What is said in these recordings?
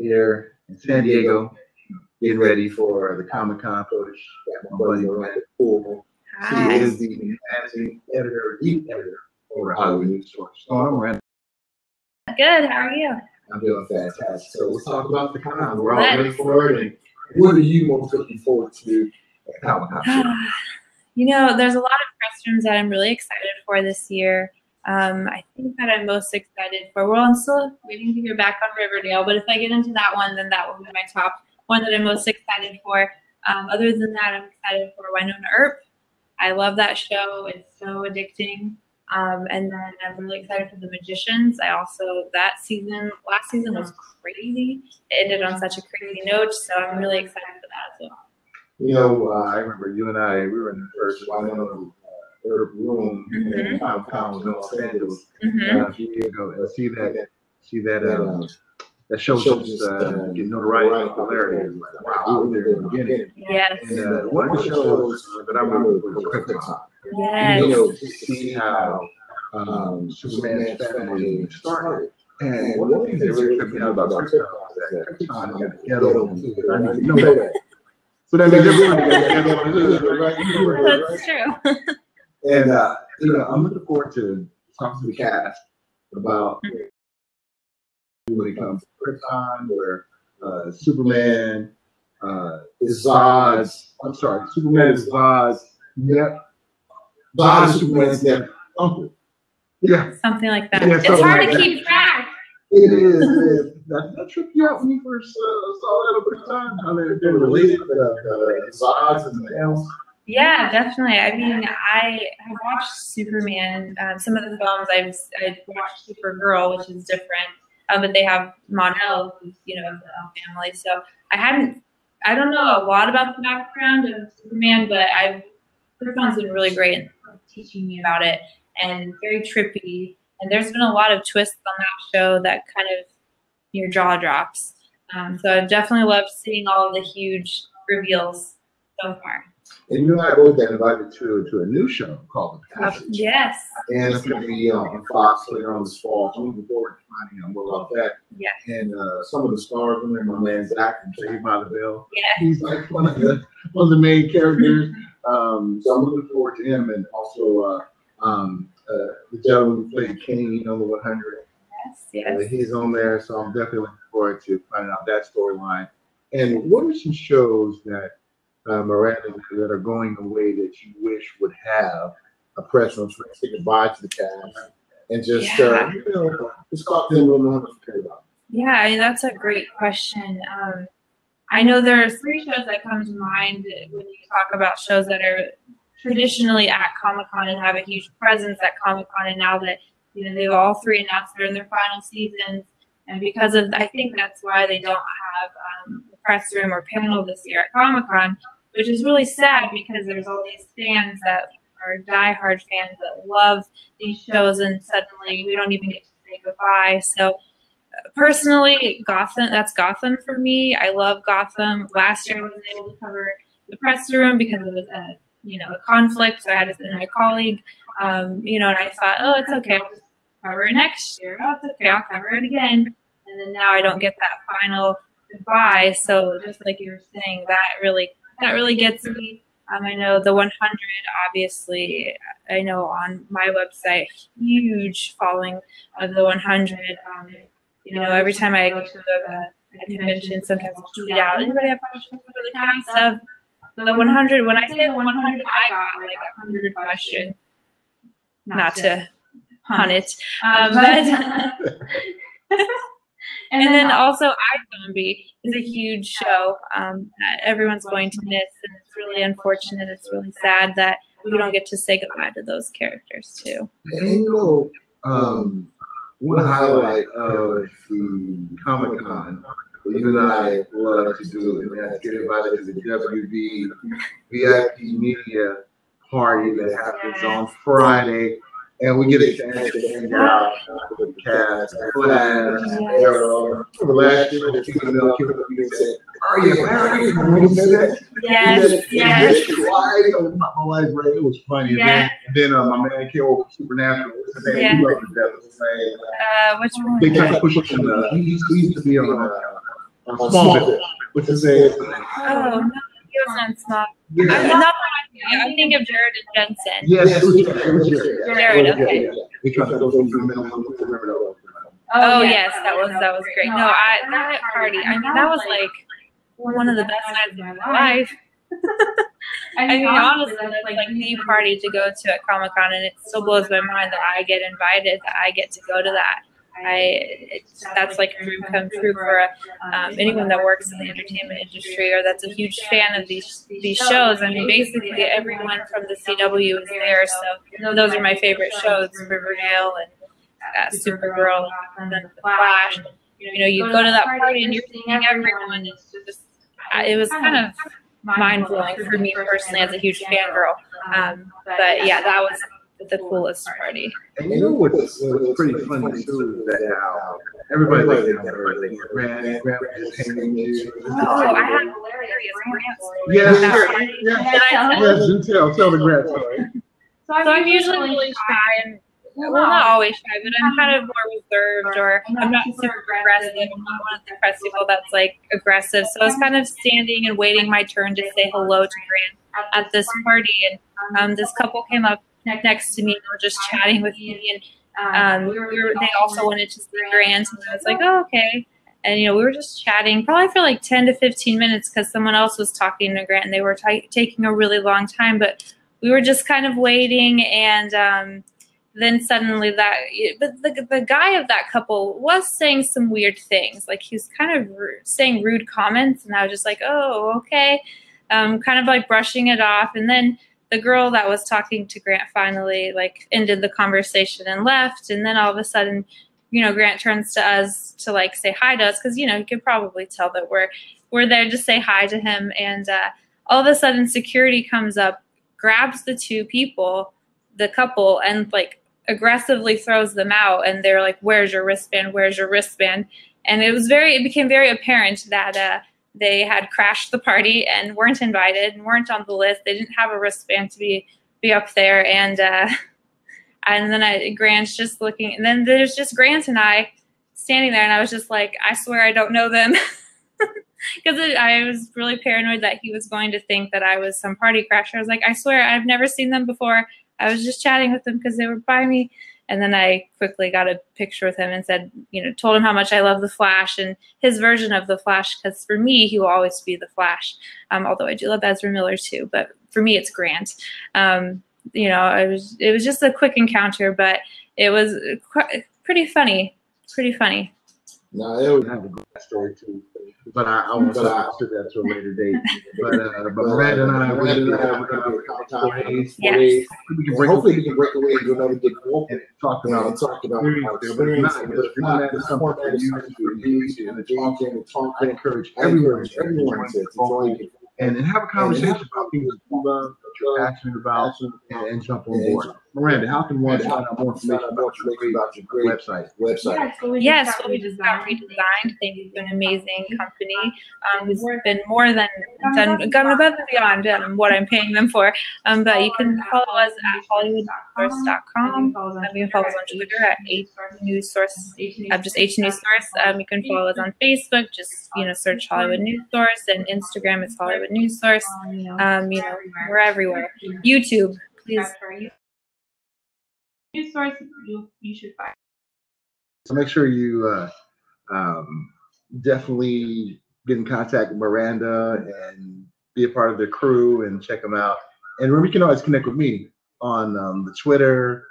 here in San Diego, getting ready for the Comic-Con push. Got my buddy Miranda Poole. She is the managing editor, lead editor over at Hollywood News Source. So I'm Miranda. Good. How are you? I'm doing fantastic. So let's talk about the con. We're all ready for it. And what are you most looking forward to at Comic-Con? You know, there's a lot of press rooms that I'm really excited for this year. I think that I'm most excited for, well, I'm still waiting to hear back on Riverdale, but if I get into that one, then that will be my top one that I'm most excited for. Other than that, I'm excited for Wynonna Earp. I love that show. It's so addicting. And then I'm really excited for The Magicians. last season was crazy. It ended on such a crazy note, so I'm really excited for that as well. You know, I remember you and I, we were in the first Wynonna Earp room in Comic-Con in Los Angeles a few years ago, and see that show just get notoriety and popularity. Like, wow, we were there in the beginning. Yes. And one of the shows that I remember was Krypton. Yes. You know, to see how Superman's family started. And one of the things that really tripped me out about Krypton was that Krypton had a ghetto. I didn't even know that. So that means everyone got a ghetto, right? That's true. And you know, I'm looking forward to talking to the cast about when it comes to Krypton, where Superman is Zod's. I'm sorry, Superman is Zod's. Yep. Zod is Superman's uncle. Yeah. Something like that. Yeah, it's hard to keep track. It is. That tripped you out when you first saw that at Krypton? How they're related, Zod's and the elves. Yeah, definitely. I mean, I have watched Superman. Some of the films I've watched Supergirl, which is different, but they have Mon-El, who's of the family. So I don't know a lot about the background of Superman, but Krypton's been really great in teaching me about it, and very trippy. And there's been a lot of twists on that show that kind of your jaw drops. So I've definitely loved seeing all of the huge reveals so far. And you and I both got invited to a new show called The Passage. Yes. And it's going to be on Fox later on this fall. So looking forward to finding out more about that. Yes. And some of the stars in there, my man Zach from Saved by the Bell. Yeah. He's like one of the main characters. So I'm looking forward to him, and also the gentleman who played Kane on the 100. Yes. He's on there, so I'm definitely looking forward to finding out that storyline. And what are some shows that Miranda, that are going away that you wish would have a press room to say goodbye to the cast and just just talk to them a little more about? Yeah, I mean, that's a great question. I know there are 3 shows that come to mind when you talk about shows that are traditionally at Comic-Con and have a huge presence at Comic-Con, and now that they've all 3 announced they're in their final seasons, and because of I think that's why they don't have a press room or panel this year at Comic-Con, which is really sad because there's all these fans that are diehard fans that love these shows, and suddenly we don't even get to say goodbye. So personally, that's Gotham for me. I love Gotham. Last year I wasn't able to cover the press room because it was a conflict, so I had to send my colleague. And I thought, oh, it's okay, I'll just cover it next year. Oh, it's okay, I'll cover it again. And then now I don't get that final goodbye. So just like you were saying, that really gets me. I know the 100, obviously, I know on my website, huge following of the 100. Every time I go to a convention, sometimes I'll tweet out, anybody have questions for the cast of the 100? When I say the 100, I got like 100 questions. Not to haunt it, but... And then also iZombie is a huge show that everyone's going to miss, and it's really unfortunate. It's really sad that we don't get to say goodbye to those characters too. And one highlight of the Comic-Con that you and I love to do, and that's get invited to the WB VIP Media Party that happens on Friday. And we get a chance to hang out with the cast, Flash, Arrow. Last year, the female said, "Are you married?" Yes. My wife, it was funny. Yeah. And then my man came over from Supernatural. Yeah. Which one? They kept pushing. He used to be on Smallville, which is a Oh no, he was on Small. Yeah. I'm thinking of Jared and Jensen. Yes, it was Jared. Jared, okay. We tried to go through the middle. Remember that? Oh yes, that was great. No, that party. I mean, that was like one of the best nights of my life. I mean, honestly, that's like the party to go to at Comic-Con, and it still blows my mind that I get invited, that I get to go to that. That's like a dream come true for anyone that works in the entertainment industry or that's a huge fan of these shows. I mean, basically everyone from the CW is there, so those are my favorite shows: Riverdale and Supergirl and The Flash. You know, you go to that party and you're seeing everyone. It's just, it was kind of mind blowing for me personally as a huge fangirl. But yeah, that was the coolest party. And you know what's pretty funny too is that how everybody likes Grant was just hanging you. Oh, I had hilarious Grant. Yes, do tell the Grant story. So I'm usually really shy and, well, not always shy, but I'm kind of more reserved, or I'm not super aggressive. I'm not one of the press people that's like aggressive. So I was kind of standing and waiting my turn to say hello to Grant at this party, and this couple came up next to me and were just chatting with me, and they also wanted to see Grant, and I was like, oh, okay. And we were just chatting probably for like 10 to 15 minutes because someone else was talking to Grant and they were taking a really long time, but we were just kind of waiting, and then suddenly the guy of that couple was saying some weird things. Like, he was kind of saying rude comments, and I was just like, oh, okay. Kind of like brushing it off. And then the girl that was talking to Grant finally like ended the conversation and left. And then all of a sudden, Grant turns to us to like say hi to us, because you can probably tell that we're there to say hi to him. And all of a sudden, security comes up, grabs the two people, the couple, and like aggressively throws them out. And they're like, "Where's your wristband? Where's your wristband?" And it became very apparent that they had crashed the party and weren't invited and weren't on the list. They didn't have a wristband to be up there. And then Grant's just looking, and then there's just Grant and I standing there, and I was just like, I swear I don't know them. Because I was really paranoid that he was going to think that I was some party crasher. I was like, I swear I've never seen them before. I was just chatting with them because they were by me. And then I quickly got a picture with him and said, told him how much I love The Flash and his version of The Flash, because for me, he will always be The Flash. Although I do love Ezra Miller too, but for me, it's Grant. It was just a quick encounter, but it was pretty funny. Pretty funny. No, it would have a great story too, but I won't say that to a later date. But Miranda and I, we're going to be Yes. Hopefully, we can break away to another good walk and talk about experience. But if not, it's something that you and talk. I encourage everyone to join and have a conversation about things that you love, that you're passionate about, and jump on board. Miranda, how can one find out more information about your great website? Yes, we just got redesigned. Thank you to an amazing company who's been more than gone above and beyond what I'm paying them for. But you can follow us at HollywoodNewsSource.com. You can follow us on Twitter at HNewsSource, just HNewsSource. You can follow us on Facebook, just search Hollywood News Source, and Instagram is Hollywood News Source. We're everywhere. YouTube, please. News Source, you should find. So make sure you definitely get in contact with Miranda and be a part of the crew and check them out. And remember, you can always connect with me on the Twitter,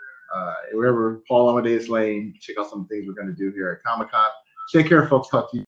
wherever, Paul Amadeus Lane. Check out some things we're going to do here at Comic-Con. Take care, folks. Talk to you.